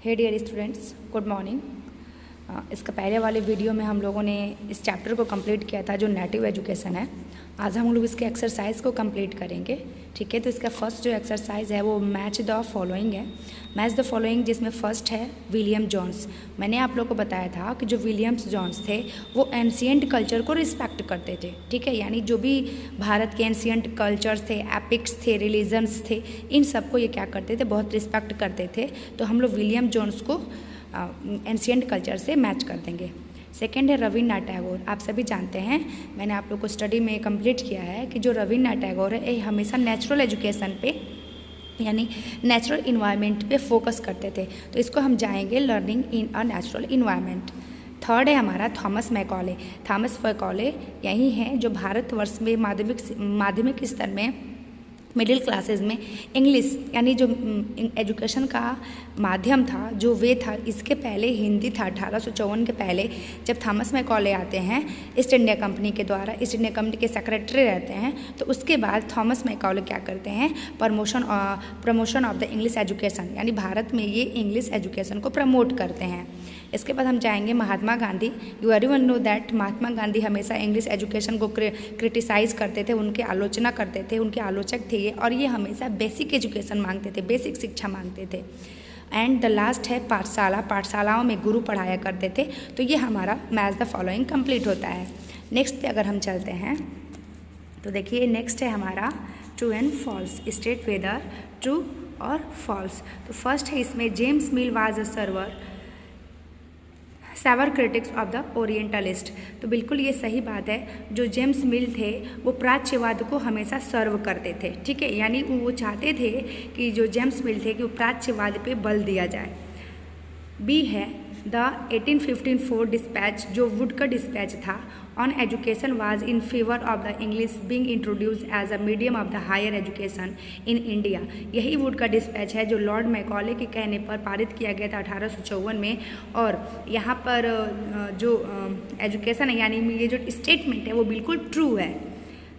हे dear students, good morning. इसका पहले वाले वीडियो में हम लोगों ने इस चैप्टर को कंप्लीट किया था जो नेटिव एजुकेशन है। आज हम लोग इसके एक्सरसाइज को कंप्लीट करेंगे। ठीक है, तो इसका फर्स्ट जो एक्सरसाइज है वो मैच द फॉलोइंग है। मैच द फॉलोइंग जिसमें फर्स्ट है विलियम जोन्स। मैंने आप लोग को बताया था कि जो विलियम्स जोन्स थे वो एंशिएंट कल्चर को रिस्पेक्ट करते थे। ठीक है, यानी जो भी भारत के एंशिएंट कल्चर्स थे, एपिक्स थे, रिलीजन्स थे, इन सबको ये क्या करते थे, बहुत रिस्पेक्ट करते थे। तो हम लोग विलियम जोन्स को एंशिएंट कल्चर से मैच कर देंगे। सेकेंड है रविन्द्रनाथ टैगोर। आप सभी जानते हैं, मैंने आप लोग को स्टडी में कंप्लीट किया है कि जो रविन्द्रनाथ टैगोर है ये हमेशा नेचुरल एजुकेशन पे यानी नेचुरल इन्वायरमेंट पे फोकस करते थे। तो इसको हम जाएंगे learning in a natural environment. Third है हमारा थॉमस मैकॉले। थॉमस मैकॉले यही हैं जो भारतवर्ष में माध्यमिक स्तर में मिडिल क्लासेस में इंग्लिश यानी जो एजुकेशन का माध्यम था, जो वे था, इसके पहले हिंदी था। 1854 के पहले जब थॉमस मैकॉले आते हैं ईस्ट इंडिया कंपनी के द्वारा, ईस्ट इंडिया कंपनी के सेक्रेटरी रहते हैं, तो उसके बाद थॉमस मैकॉले क्या करते हैं, promotion of the English education, यानी भारत में ये इंग्लिश एजुकेशन को प्रमोट करते हैं। इसके बाद हम जाएंगे Mahatma Gandhi. You everyone know that Mahatma Gandhi हमेशा इंग्लिश एजुकेशन को क्रिटिसाइज़ करते थे, उनकी आलोचना करते थे, उनके आलोचक थे ये, और ये हमेशा बेसिक एजुकेशन मांगते थे, बेसिक शिक्षा मांगते थे। एंड द लास्ट है पाठशाला। पाठशालाओं में गुरु पढ़ाया करते थे। तो ये हमारा मैच द फॉलोइंग कंप्लीट होता है। नेक्स्ट पे अगर हम चलते हैं तो देखिए नेक्स्ट है हमारा true and false, state whether true और फॉल्स। तो फर्स्ट है इसमें James Mill was a severe critics of the orientalist. तो बिल्कुल ये सही बात है, जो जेम्स मिल थे वो प्राच्यवाद को हमेशा सर्व करते थे। ठीक है, यानी वो चाहते थे कि जो जेम्स मिल थे कि वो प्राच्यवाद पे बल दिया जाए। बी है द 1854 डिस्पैच, जो वुड का डिस्पैच था on education was in favour of the English being introduce as a medium of the higher education in India. यही वुड का डिस्पैच है जो लॉर्ड मैकॉले के कहने पर पारित किया गया था 1854 में। और यहाँ पर जो एजुकेशन है यानी ये जो स्टेटमेंट है वो बिल्कुल ट्रू है।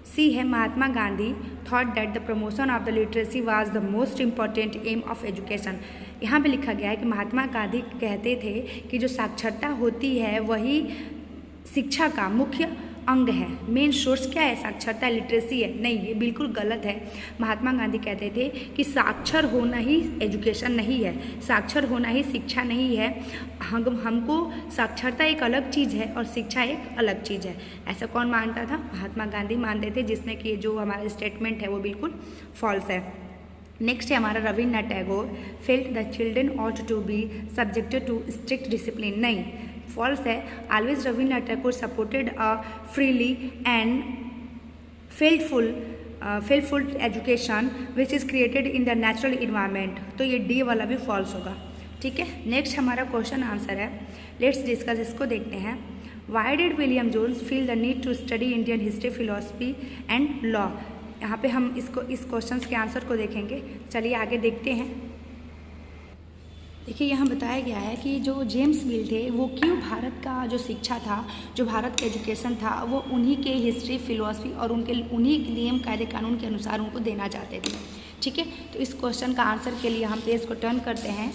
सी है Mahatma Gandhi thought that the promotion of the literacy was the most important aim of education. यहाँ पे लिखा गया है कि महात्मा गांधी कहते थे कि जो साक्षरता होती है वही शिक्षा का मुख्य अंग है। मेन सोर्स क्या है, साक्षरता, लिटरेसी है। नहीं, ये बिल्कुल गलत है। महात्मा गांधी कहते थे कि साक्षर होना ही एजुकेशन नहीं है, साक्षर होना ही शिक्षा नहीं है। हमको साक्षरता एक अलग चीज़ है और शिक्षा एक अलग चीज़ है। ऐसा कौन मानता था? महात्मा गांधी मानते थे, जिसने कि जो हमारा स्टेटमेंट है वो बिल्कुल फॉल्स है। नेक्स्ट है हमारा Rabindranath Tagore felt the children ought to be subjected to strict discipline. नहीं, फॉल्स है। Always Rabindranath Tagore supported a freely and faithful education which is created in the natural environment. तो ये डी वाला भी फॉल्स होगा। ठीक है, नेक्स्ट हमारा क्वेश्चन आंसर है, लेट्स डिस्कस, इसको देखते हैं। Why did William Jones feel the need to study Indian history, philosophy and law. यहाँ पे हम इस क्वेश्चन के आंसर को देखेंगे। चलिए आगे देखते हैं। देखिए यहाँ बताया गया है कि जो जेम्स मिल थे वो क्यों भारत का जो शिक्षा था, जो भारत का एजुकेशन था, वो उन्हीं के हिस्ट्री, फिलोसफी और उन्हीं नियम कायदे कानून के अनुसार उनको देना चाहते थे। ठीक है, तो इस क्वेश्चन का आंसर के लिए हम पेज को टर्न करते हैं।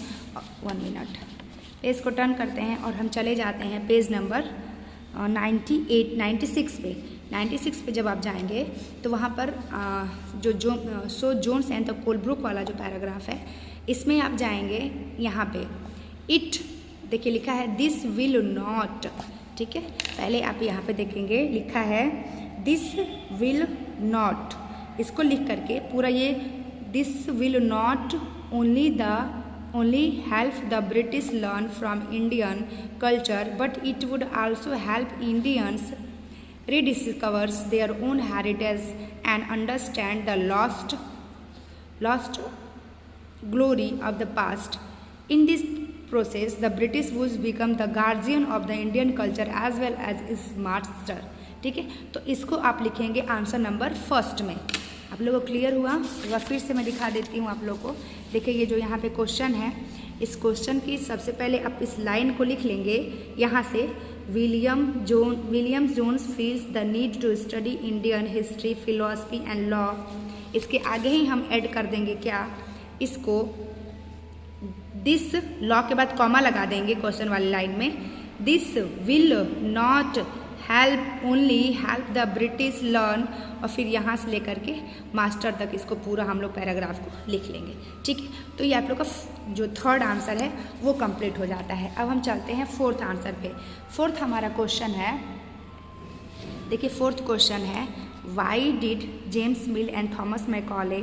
1 मिनट, पेज को टर्न करते हैं और हम चले जाते हैं पेज नंबर 96 पे जब आप जाएंगे तो वहाँ पर सो जोन्स एंड द कोलब्रुक वाला जो पैराग्राफ है, इसमें आप जाएंगे। यहाँ पे इट देखिए लिखा है दिस विल नॉट। ठीक है, पहले आप यहाँ पे देखेंगे लिखा है दिस विल नॉट। इसको लिख करके पूरा ये this will not only help the British learn from Indian culture, but it would also help Indians rediscover their own heritage and understand the lost glory of the past. In this process, the British would become the guardian of the Indian culture as well as its master. ठीक है, तो इसको आप लिखेंगे answer number first में। आप लोगों को क्लियर हुआ? एक बार फिर से मैं दिखा देती हूँ आप लोगों को। देखिए ये जो यहाँ पे क्वेश्चन है, इस क्वेश्चन की सबसे पहले आप इस लाइन को लिख लेंगे यहाँ से। William Jones feels the need to study Indian history, philosophy and law. इसके आगे ही हम ऐड कर देंगे क्या, इसको दिस लॉ के बाद कॉमा लगा देंगे क्वेश्चन वाली लाइन में, this will not help only help the British learn, और फिर यहाँ से लेकर के मास्टर तक इसको पूरा हम लोग पैराग्राफ को लिख लेंगे। ठीक है, तो ये आप लोग का जो थर्ड आंसर है वो कंप्लीट हो जाता है। अब हम चलते हैं फोर्थ आंसर पे। फोर्थ हमारा क्वेश्चन है, देखिए फोर्थ क्वेश्चन है, why did James mill and Thomas Macaulay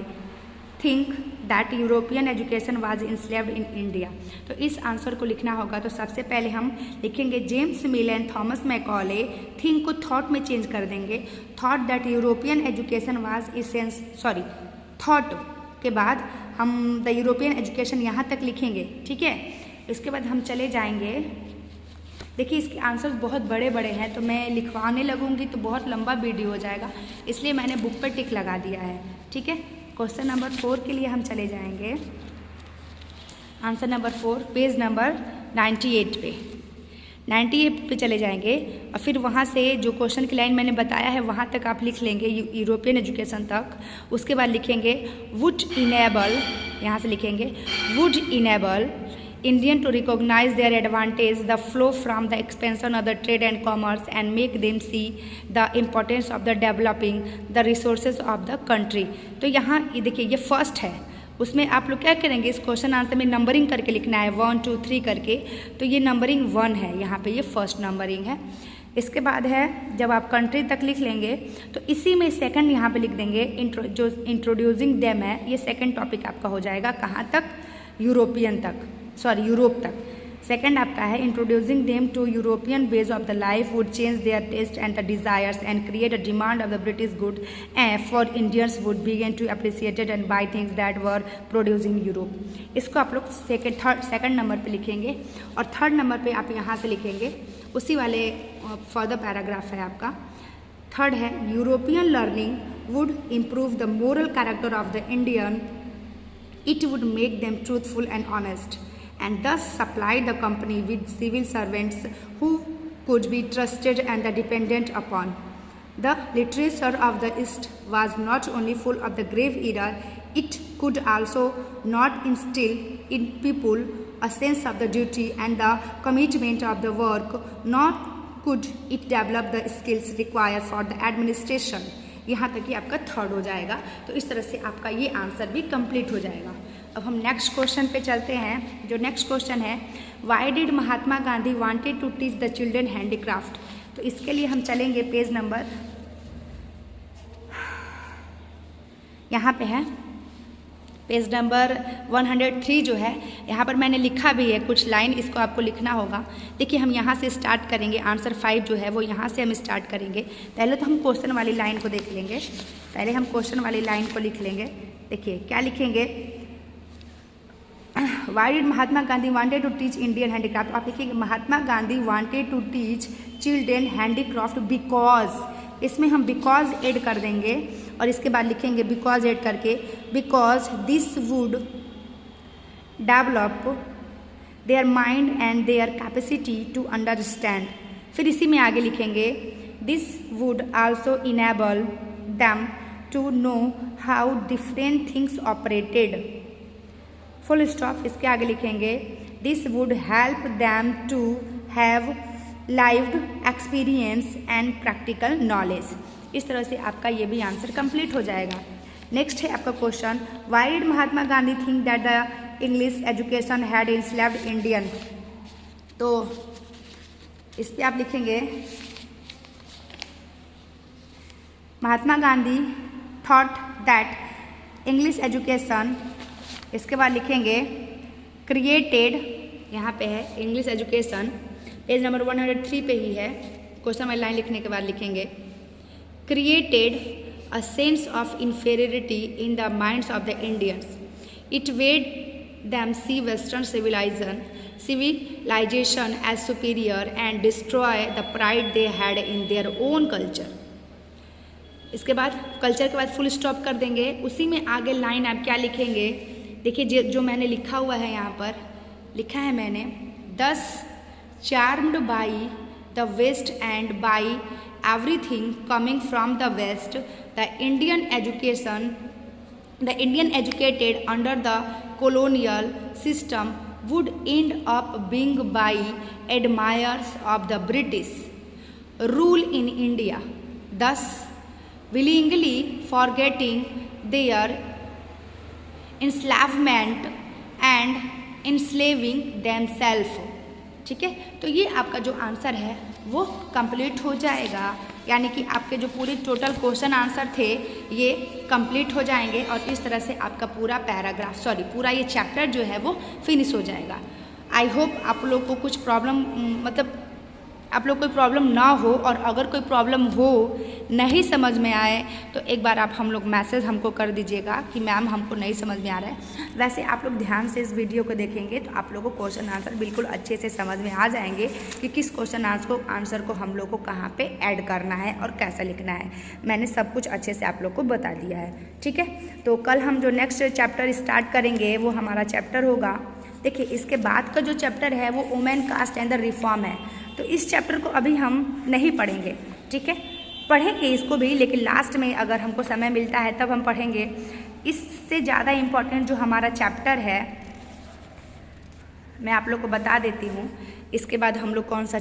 think that European education was enslaved in India. तो इस आंसर को लिखना होगा तो सबसे पहले हम लिखेंगे James mill and Thomas Macaulay, think को थॉट में चेंज कर देंगे, thought that European education was thought के बाद हम द यूरोपियन एजुकेशन यहाँ तक लिखेंगे। ठीक है, इसके बाद हम चले जाएंगे, देखिए इसके आंसर्स बहुत बड़े बड़े हैं तो मैं लिखवाने लगूंगी तो बहुत लंबा वीडियो हो जाएगा, इसलिए मैंने बुक पर टिक लगा दिया है। ठीक है, क्वेश्चन नंबर 4 के लिए हम चले जाएंगे, आंसर नंबर 4 पेज नंबर 98 पे, 98 पे चले जाएंगे और फिर वहाँ से जो क्वेश्चन की लाइन मैंने बताया है वहाँ तक आप लिख लेंगे यूरोपियन एजुकेशन तक। उसके बाद लिखेंगे वुड इनेबल, यहाँ से लिखेंगे would enable Indian to recognize their advantage, the flow from the expansion of the trade and commerce and make them see the importance of the developing the resources of the country। तो यहाँ ये देखिए ये first है, उसमें आप लोग क्या करेंगे, इस क्वेश्चन आंसर में नंबरिंग करके लिखना है 1 2 3 करके, तो ये नंबरिंग 1 है, यहाँ पे ये फर्स्ट नंबरिंग है। इसके बाद है जब आप कंट्री तक लिख लेंगे तो इसी में सेकंड यहाँ पे लिख देंगे जो इंट्रोड्यूसिंग देम है, ये सेकंड टॉपिक आपका हो जाएगा, कहाँ तक, यूरोप तक। सेकंड आपका है introducing them to European ways of the life would change their taste and the desires and create a demand of the British good and for Indians would begin to appreciated and buy things that were produce in Europe. इसको आप लोग second number पे लिखेंगे और third number पे आप यहाँ से लिखेंगे उसी वाले फर्दर पैराग्राफ है आपका। थर्ड है European learning would improve the moral character of the Indian, it would make them truthful and honest and thus supplied the company with civil servants who could be trusted and dependent upon. The literature of the East was not only full of the grave error, it could also not instill in people a sense of the duty and the commitment of the work, nor could it develop the skills required for the administration। यहाँ तक ही आपका third हो जाएगा, तो इस तरह से आपका ये आंसर भी कंप्लीट हो जाएगा। अब हम नेक्स्ट क्वेश्चन पे चलते हैं। जो नेक्स्ट क्वेश्चन है, why did Mahatma Gandhi wanted to teach the children handicraft. तो इसके लिए हम चलेंगे पेज नंबर, यहाँ पे है पेज नंबर 103 जो है, यहाँ पर मैंने लिखा भी है कुछ लाइन, इसको आपको लिखना होगा। देखिए हम यहाँ से स्टार्ट करेंगे, आंसर 5 जो है वो यहाँ से हम स्टार्ट करेंगे। पहले तो हम क्वेश्चन वाली लाइन को देख लेंगे, पहले हम क्वेश्चन वाली लाइन को लिख लेंगे। देखिए क्या लिखेंगे, why did Mahatma Gandhi wanted to teach Indian handicraft. आप लिखिएगा Mahatma Gandhi wanted to teach children handicraft because, इसमें हम बिकॉज ऐड कर देंगे और इसके बाद लिखेंगे बिकॉज ऐड करके, because this would develop their mind and their capacity to understand. फिर इसी में आगे लिखेंगे this would also enable them to know how different things operated, full stop. इसके आगे लिखेंगे this would help them to have lived experience and practical knowledge. इस तरह से आपका ये भी आंसर कंप्लीट हो जाएगा। नेक्स्ट है आपका question, why did Mahatma Gandhi think that the English education had enslaved Indian. तो इस पर आप लिखेंगे Mahatma Gandhi thought that English education, इसके बाद लिखेंगे क्रिएटेड, यहाँ पे है इंग्लिश एजुकेशन, पेज नंबर 103 पे ही है, क्वेश्चन वाली लाइन लिखने के बाद लिखेंगे created a sense of inferiority in the minds of the Indians, it made them see western civilization as superior and destroy the pride they had in their own culture। इसके बाद culture के बाद full stop कर देंगे। उसी में आगे line आप क्या लिखेंगे, देखिए जो मैंने लिखा हुआ है, यहाँ पर लिखा है मैंने, 10 charmed by the West and by everything coming from the West, the Indian education the Indian educated under the colonial system would end up being by admirers of the British rule in India, thus willingly forgetting their enslavement and enslaving themselves। ठीक है, तो ये आपका जो answer है वो complete हो जाएगा, यानी कि आपके जो पूरे टोटल क्वेश्चन आंसर थे ये कंप्लीट हो जाएंगे और इस तरह से आपका पूरा पैराग्राफ पूरा ये चैप्टर जो है वो फिनिश हो जाएगा। आई होप आप लोग को कुछ प्रॉब्लम मतलब आप लोग कोई प्रॉब्लम ना हो, और अगर कोई प्रॉब्लम हो नहीं समझ में आए तो एक बार आप हम लोग मैसेज हमको कर दीजिएगा कि मैम हमको नहीं समझ में आ रहा है। वैसे आप लोग ध्यान से इस वीडियो को देखेंगे तो आप लोगों को क्वेश्चन आंसर बिल्कुल अच्छे से समझ में आ जाएंगे कि किस क्वेश्चन आंसर को हम लोग को कहाँ पे ऐड करना है और कैसे लिखना है। मैंने सब कुछ अच्छे से आप लोग को बता दिया है। ठीक है, तो कल हम जो नेक्स्ट चैप्टर स्टार्ट करेंगे वो हमारा चैप्टर होगा, देखिए इसके बाद का जो चैप्टर है वो women caste and the reform है। तो इस चैप्टर को अभी हम नहीं पढ़ेंगे, ठीक है, पढ़ेंगे इसको भी, लेकिन लास्ट में अगर हमको समय मिलता है तब हम पढ़ेंगे। इससे ज़्यादा इम्पोर्टेंट जो हमारा चैप्टर है मैं आप लोग को बता देती हूँ। इसके बाद हम लोग कौन सा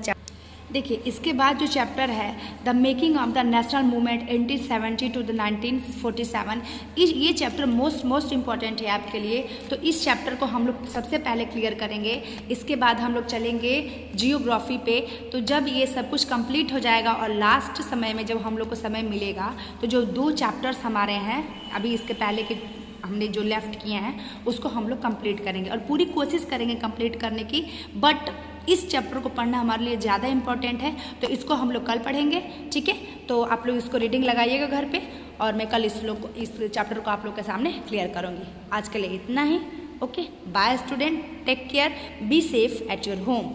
देखिए, इसके बाद जो चैप्टर है the making of the national movement 1870 to the 1947, ये चैप्टर मोस्ट इम्पॉर्टेंट है आपके लिए। तो इस चैप्टर को हम लोग सबसे पहले क्लियर करेंगे। इसके बाद हम लोग चलेंगे जियोग्राफी पे। तो जब ये सब कुछ कंप्लीट हो जाएगा और लास्ट समय में जब हम लोग को समय मिलेगा तो जो 2 चैप्टर्स हमारे हैं अभी इसके पहले के हमने जो लेफ्ट किए हैं उसको हम लोग कंप्लीट करेंगे और पूरी कोशिश करेंगे कंप्लीट करने की। बट इस चैप्टर को पढ़ना हमारे लिए ज़्यादा इम्पॉर्टेंट है, तो इसको हम लोग कल पढ़ेंगे। ठीक है, तो आप लोग इसको रीडिंग लगाइएगा घर पे और मैं कल इस चैप्टर को आप लोग के सामने क्लियर करूँगी। आज के लिए इतना ही। Okay, bye student, take care, be safe at your home.